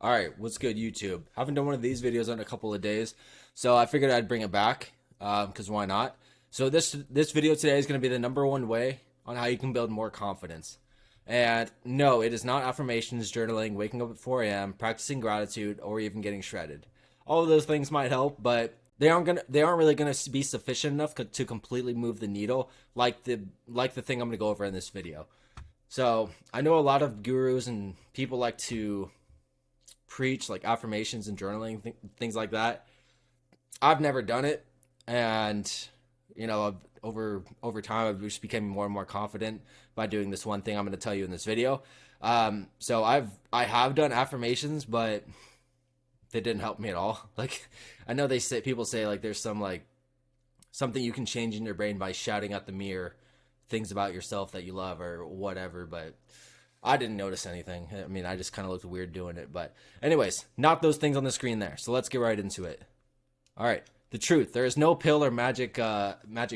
All right, what's good, YouTube? Haven't done one of these videos in a couple of days, so I figured I'd bring it back because why not? So this video today is going to be the number one way on how you can build more confidence. And no, it is not affirmations, journaling, waking up at 4 a.m., practicing gratitude, or even getting shredded. All of those things might help, but they aren't really gonna be sufficient enough to completely move the needle like the thing I'm gonna go over in this video. So I know a lot of gurus and people like to preach like affirmations and journaling things like that. I've never done it, and over time I've just become more and more confident by doing this one thing I'm going to tell you in this video. So I have done affirmations, but they didn't help me at all. Like I know people say like there's something you can change in your brain by shouting at the mirror things about yourself that you love or whatever, but I didn't notice anything. I mean, I just kind of looked weird doing it. But anyways, not those things on the screen there. So let's get right into it. All right. The truth. There is no pill or magic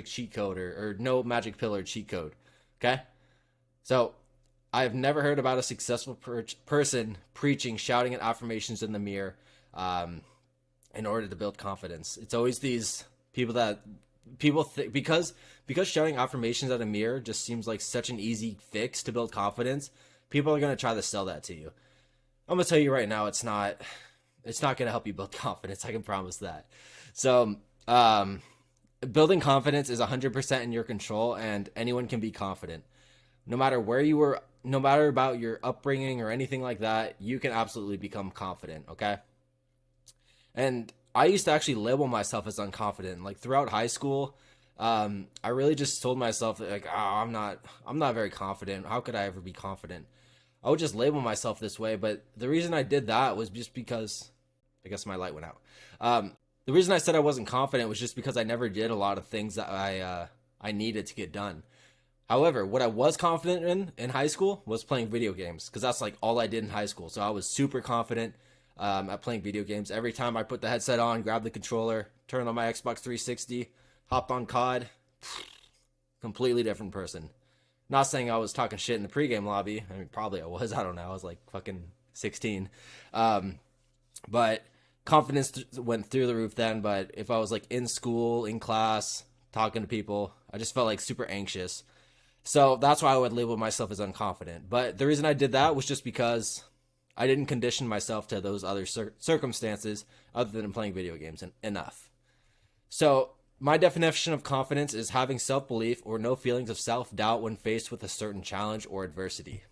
cheat code or no magic pill or cheat code. Okay? So I've never heard about a successful person preaching, shouting at affirmations in the mirror in order to build confidence. It's always these people think because shouting affirmations at a mirror just seems like such an easy fix to build confidence. People are going to try to sell that to you. I'm going to tell you right now, it's not going to help you build confidence. I can promise that. So, building confidence is 100% in your control, and anyone can be confident. No matter where you were, no matter about your upbringing or anything like that, you can absolutely become confident, okay? And I used to actually label myself as unconfident. Like throughout high school, I really just told myself that, like, oh, I'm not very confident. How could I ever be confident? I would just label myself this way, but the reason I did that was just because I guess my light went out. The reason I said I wasn't confident was just because I never did a lot of things that I needed to get done. However, what I was confident in high school was playing video games because that's like all I did in high school. So I was super confident at playing video games. Every time I put the headset on, grabbed the controller, turned on my Xbox 360, hopped on COD, completely different person. Not saying I was talking shit in the pregame lobby. I mean, probably I was. I don't know. I was like fucking 16. But confidence went through the roof then. But if I was like in school, in class, talking to people, I just felt like super anxious. So that's why I would label myself as unconfident. But the reason I did that was just because I didn't condition myself to those other circumstances other than playing video games enough. So my definition of confidence is having self-belief or no feelings of self-doubt when faced with a certain challenge or adversity.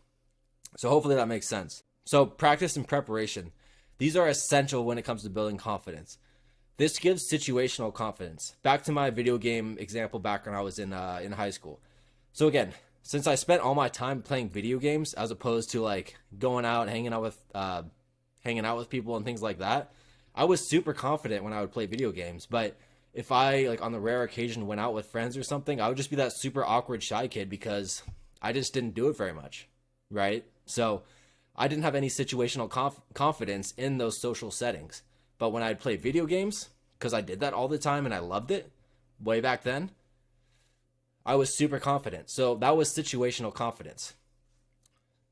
So hopefully that makes sense. So practice and preparation. These are essential when it comes to building confidence. This gives situational confidence. Back to my video game example back when I was in high school. So again, since I spent all my time playing video games as opposed to like going out, hanging out with people and things like that, I was super confident when I would play video games. But if I like on the rare occasion went out with friends or something, I would just be that super awkward shy kid because I just didn't do it very much, right? So I didn't have any situational confidence in those social settings. But when I'd play video games, because I did that all the time and I loved it way back then, I was super confident. So that was situational confidence.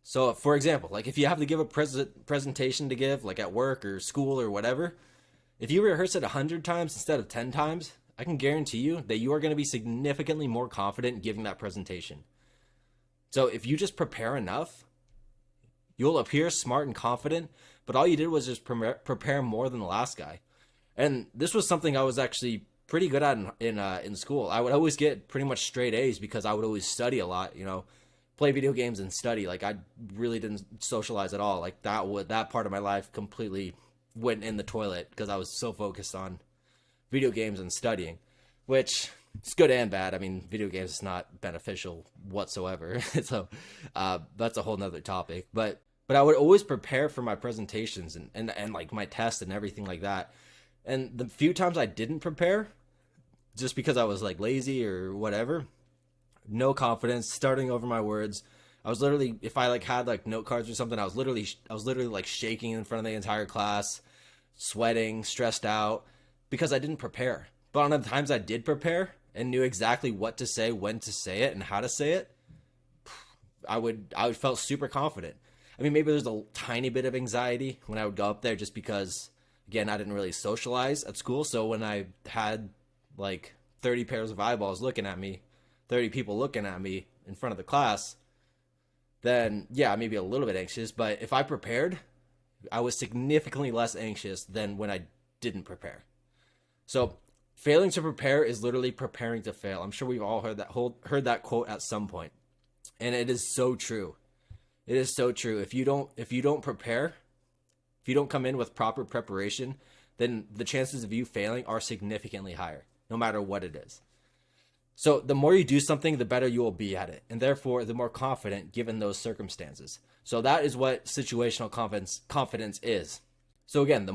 So for example, like if you have to give a presentation to give, like at work or school or whatever, if you rehearse it 100 times instead of 10 times, I can guarantee you that you are going to be significantly more confident giving that presentation. So if you just prepare enough, you'll appear smart and confident, but all you did was just prepare more than the last guy. And this was something I was actually pretty good at in school. I would always get pretty much straight A's because I would always study a lot, play video games and study. Like I really didn't socialize at all. Like that part of my life completely went in the toilet because I was so focused on video games and studying, which is good and bad. I mean, video games is not beneficial whatsoever. So that's a whole nother topic. But I would always prepare for my presentations and like my tests and everything like that. And the few times I didn't prepare, just because I was like lazy or whatever, no confidence, starting over my words. I was literally, if I like had like note cards or something, I was literally like shaking in front of the entire class, sweating, stressed out because I didn't prepare. But on the times I did prepare and knew exactly what to say, when to say it, and how to say it, I felt super confident. I mean, maybe there's a tiny bit of anxiety when I would go up there just because, again, I didn't really socialize at school. So when I had like 30 pairs of eyeballs looking at me, 30 people looking at me in front of the class, then yeah, maybe a little bit anxious. But if I prepared, I was significantly less anxious than when I didn't prepare. So failing to prepare is literally preparing to fail. I'm sure we've all heard that quote at some point, and it is so true. It is so true. If you don't prepare, if you don't come in with proper preparation, then the chances of you failing are significantly higher, no matter what it is. So the more you do something, the better you will be at it, and therefore the more confident given those circumstances. So that is what situational confidence is. So again, the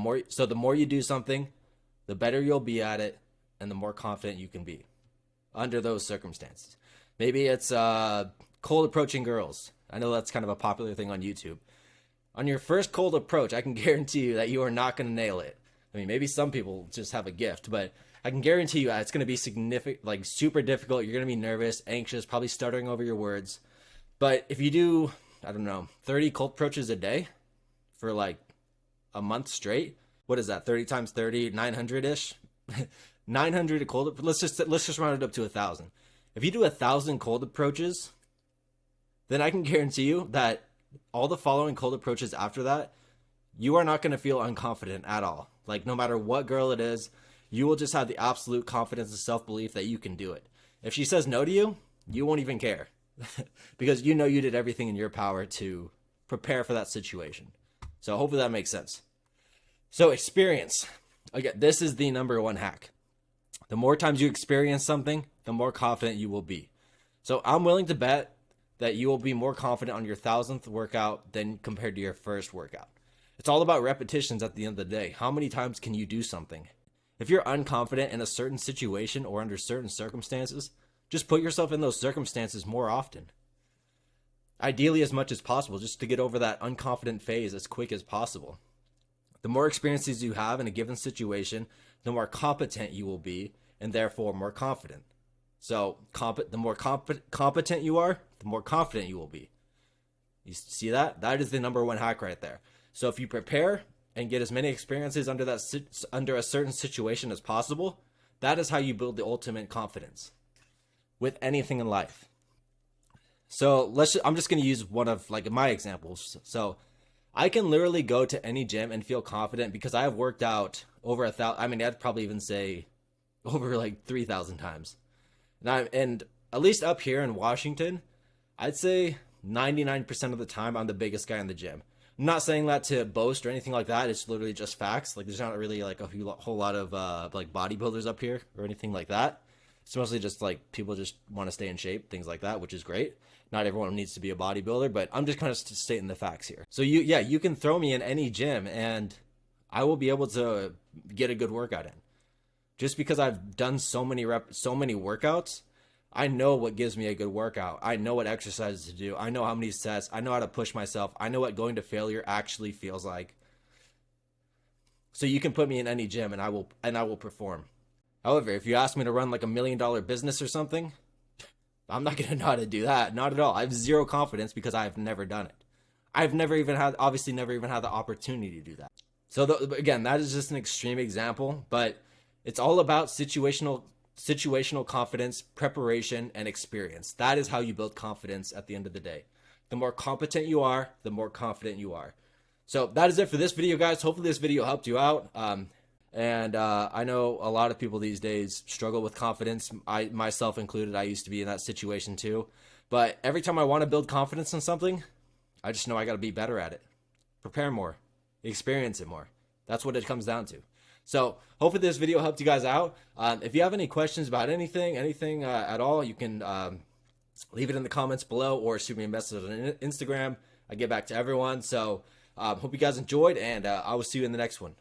more you do something, the better you'll be at it, and the more confident you can be under those circumstances. Maybe it's cold approaching girls. I know that's kind of a popular thing on YouTube. On your first cold approach, I can guarantee you that you are not going to nail it. I mean, maybe some people just have a gift, but I can guarantee you it's going to be significant, like super difficult. You're going to be nervous, anxious, probably stuttering over your words. But if you do, I don't know, 30 cold approaches a day for like a month straight, what is that? 30 times 30, 900-ish? 900 cold, let's just round it up to 1,000. If you do 1,000 cold approaches, then I can guarantee you that all the following cold approaches after that, you are not going to feel unconfident at all. Like, no matter what girl it is, you will just have the absolute confidence and self-belief that you can do it. If she says no to you, you won't even care because you know you did everything in your power to prepare for that situation. So hopefully that makes sense. So experience. Again, this is the number one hack. The more times you experience something, the more confident you will be. So I'm willing to bet that you will be more confident on your 1,000th workout than compared to your first workout. It's all about repetitions at the end of the day. How many times can you do something? If you're unconfident in a certain situation or under certain circumstances, just put yourself in those circumstances more often. Ideally, as much as possible, just to get over that unconfident phase as quick as possible. The more experiences you have in a given situation, the more competent you will be, and therefore more confident. So the more competent you are, the more confident you will be. You see that? That is the number one hack right there. So if you prepare and get as many experiences under a certain situation as possible, that is how you build the ultimate confidence with anything in life. So I'm just going to use one of like my examples. So I can literally go to any gym and feel confident because I have worked out over 1,000. I mean, I'd probably even say over like 3,000 times. And at least up here in Washington, I'd say 99% of the time I'm the biggest guy in the gym. I'm not saying that to boast or anything like that. It's literally just facts. Like, there's not really like a whole lot of like bodybuilders up here or anything like that. It's mostly just like people just want to stay in shape, things like that, which is great. Not everyone needs to be a bodybuilder, but I'm just kind of stating the facts here. So you can throw me in any gym and I will be able to get a good workout in. Just because I've done so many workouts, I know what gives me a good workout. I know what exercises to do. I know how many sets. I know how to push myself. I know what going to failure actually feels like. So you can put me in any gym and I will perform. However, if you ask me to run like $1 million business or something, I'm not going to know how to do that. Not at all. I have zero confidence because I've never done it. I've never even had the opportunity to do that. So again, that is just an extreme example, but it's all about situational confidence, preparation, and experience. That is how you build confidence at the end of the day. The more competent you are, the more confident you are. So that is it for this video, guys. Hopefully this video helped you out. I know a lot of people these days struggle with confidence, myself included. I used to be in that situation too. But every time I want to build confidence in something, I just know I got to be better at it. Prepare more. Experience it more. That's what it comes down to. So hopefully this video helped you guys out. If you have any questions about anything at all, you can leave it in the comments below or shoot me a message on Instagram. I get back to everyone. So hope you guys enjoyed, and I will see you in the next one.